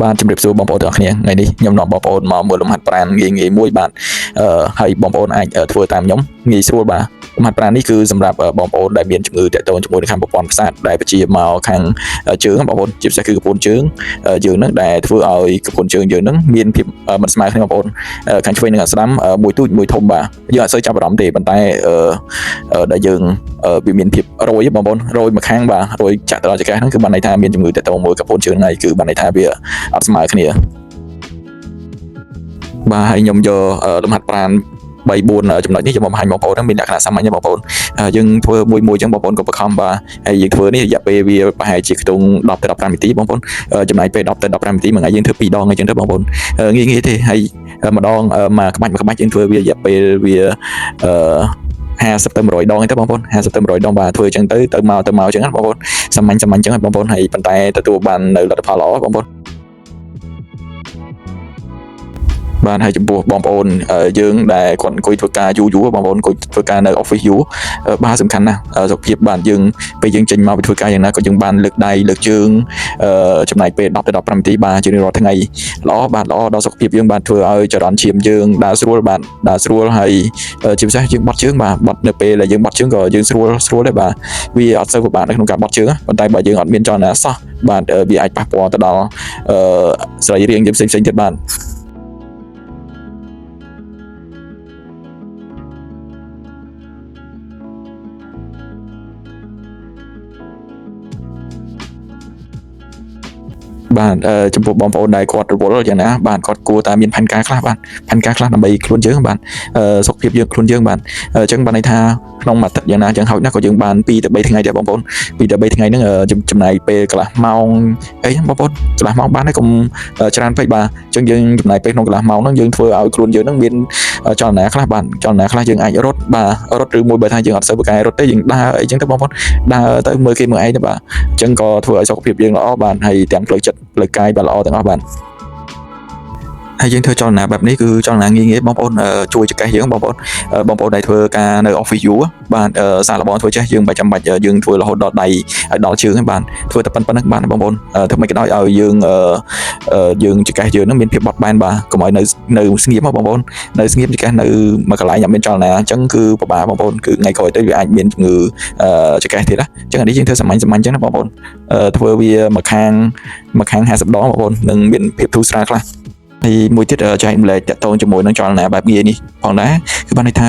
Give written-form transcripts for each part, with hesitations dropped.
បានជម្រាបសួរបងប្អូនទាំងអស់គ្នាថ្ងៃនេះខ្ញុំនាំបងប្អូនមកមើលលំហាត់ប្រាណងាយៗមួយបាទហើយបងប្អូនអាចធ្វើតាមខ្ញុំងាយស្រួលបាទលំហាត់ប្រាណនេះគឺសម្រាប់បងប្អូនដែលមានជំងឺទាក់ទងជាមួយនឹងខាងប្រព័ន្ធប្រសាទដែលបជាមកខាងជើងបងប្អូនជាពិសេសគឺកពួនជើងយើងនឹងដែលធ្វើឲ្យកពួនជើងយើងនឹងមានភាពមិនស្មើគ្នាបងប្អូនខាងឆ្វេងនិងខាងស្ដាំមួយទូចមួយធំបាទយើងអត់សូវចាប់អារម្មណ៍ទេប៉ុន្តែដែលយើងវាមានភាពរយបងប្អូនរយមួយខាងបាទរយចាក់ទៅដល់ចង្កេះហ្នឹងគឺបានន័យថាមានជំងឺទាក់ទងមួយកពួនជើងហ្នឹងគឺបានន័យថាវាអត់ស្មើគ្នាបាទហើយខ្ញុំយកលំហាត់ប្រាណ3-4ចំណុចនេះខ្ញុំបង្ហាញបងប្អូនមានលក្ខណៈសាមញ្ញបងប្អូនយើងធ្វើមួយចឹងបងប្អូនកុំបខំបាទហើយយើងធ្វើនេះរយៈពេលវាប្រហែលជាខ្ទង់10ទៅ15នាទីបងប្អូនចំណាយពេល10ទៅ15នាទីមួយថ្ងៃយើងធ្វើ2ដងអញ្ចឹងទៅបងប្អូនងាយៗទេហើយម្ដងមួយក្បាច់យើងធ្វើវារយៈពេលវា50ទៅ100ដងទេបងប្អូន50ទៅ100ដងបាទធ្វើអញ្ចឹងទៅមកអញ្ចឹងបងប្អូនសាមញ្ញអញ្ចឹងបងប្អូនហើយប៉ុន្តែទទួលបាននៅលទ្ធផលល្អបងប្អូនបានហើយចំពោះបងប្អូនយើងដែលគាត់អង្គុយធ្វើការយូរបងប្អូនអង្គុយធ្វើការនៅ office យូរបាទសំខាន់ណាស់សុខភាពបាទយើងពេលយើងចេញមកពីធ្វើការយ៉ាងណាក៏យើងបានលើកដៃលើកជើងចំណាយពេល10ទៅ15នាទីបាទជារៀងរាល់ថ្ងៃល្អដល់សុខភាពយើងបាទធ្វើឲ្យចរន្តឈាមយើងដើរស្រួលបាទដើរស្រួលហើយជាពិសេសយើងបត់ជើងបាទបត់នៅពេលដែលយើងបត់ជើងក៏យើងស្រួលដែរបាទវាអត់សូវពិបាកនៅក្នុងការបត់ជើងប៉ុន្តែបើយើងអត់មានចលនាសោះបាទវាអាចប៉ះពាល់ទៅដល់សរីរាង្គយើងផ្សេងទៀតបាទបាទចំពោះបងប្អូនដែលគាត់រវល់យ៉ាងណាបាទគាត់គួរតែមានផែនការខ្លះបាទផែនការខ្លះដើម្បីខ្លួនយើងបាទសុខភាពយើងខ្លួនយើងបាទអញ្ចឹងបានន័យថាក្នុងមួយអាទិត្យយ៉ាងណាចឹងហោចណាស់ក៏យើងបាន2ទៅ3ថ្ងៃដែរបងប្អូន2ទៅ3ថ្ងៃហ្នឹងចំណាយពេលកន្លះម៉ោងអីហ្នឹងបងប្អូនកន្លះម៉ោងបានហើយកុំច្រើនពេកបាទអញ្ចឹងយើងចំណាយពេលក្នុងកន្លះម៉ោងហ្នឹងយើងធ្វើឲ្យខ្លួនយើងហ្នឹងមានចលនាខ្លះបាទចលនាខ្លះយើងអាចរត់បាទរត់ឬមួយបើថាយើងអត់សូវបកែរត់ទេយើងដើរអីចឹងទៅបងប្អូនដើរទៅមើលគេមើលឯងទៅបាទអញ្ចឹងក៏ធ្វើឲ្យសុខភាពយើងល្អបាទហើយទាំងផ្លូវចិត្តផ្លូវកាយបាទល្អទាំងអស់បាទហើយយើងធ្វើចលនាបែបនេះគឺចលនាងាយៗបងប្អូនជួយចង្កេះយើងបងប្អូនដែលធ្វើការនៅ office យូរបាទសាកល្បងធ្វើចេះយើងមិនចាំបាច់យើងធ្វើរហូតដល់ដៃឲ្យដល់ជើងទេបាទធ្វើតែប៉ុណ្្នឹងបាទបងប្អូនធ្វើមិនក៏ដោយឲ្យយើងចង្កេះយើងនឹងមានភាពបត់បែនបាទកុំឲ្យនៅស្ងៀមបងប្អូននៅស្ងៀមចង្កេះនៅមួយកន្លែងអត់មានចលនាអញ្ចឹងគឺពិបាកបងប្អូនគឺថ្ងៃក្រោយទៅវាអាចមានជំងឺចង្កេះទៀតណាអញ្ចឹងអានេះយើងធ្វើសាមញ្ញអញ្ចឹងណាបងប្អូនធ្វើវាមួយខាង50ដងបងប្អូននឹងមានភាពធូរស្រាលខ្លះហើយមួយទៀតចែកម្លែកតកតងជាមួយនឹងចលនាបែបងាយនេះផងដែរគឺបានន័យថា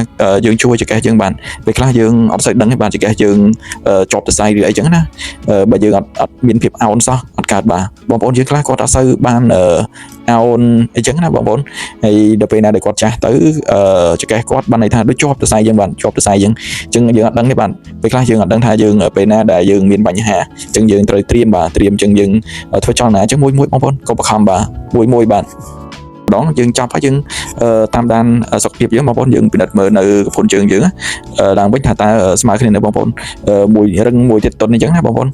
យើងជួយចង្កេះយើងបានពេលខ្លះយើងអត់សូវដឹងទេបាទចង្កេះយើងជាប់សរសៃឬអីចឹងណាបើយើងអត់មានភាពអោនសោះអត់កើតបាទបងប្អូនយើងខ្លះគាត់អត់សូវបានអោនអីចឹងណាបងប្អូនហើយដល់ពេលណាដែលគាត់ចាស់ទៅចង្កេះគាត់បានន័យថាដូចជាប់សរសៃយើងបាទជាប់សរសៃយើងអញ្ចឹងយើងអត់ដឹងទេបាទពេលខ្លះយើងអត់ដឹងថាយើងពេលណាដែលយើងមានបញ្ហាអញ្ចឹងយើងត្រូវត្រៀមអញ្ចឹងយើងធ្វើចលនាអញ្ចឹងមួយបងប្អូនកុំបខំបាទមួយបាទម្ដងយើងចាប់ហើយយើងតាមដានសុខភាពយើងបងប្អូនយើងពិនិត្យមើលនៅកពួនជើងយើងឡើងវិញថាតើស្មើគ្នានៅបងប្អូនមួយរឹងមួយទៀតតុនអញ្ចឹងណាបងប្អូន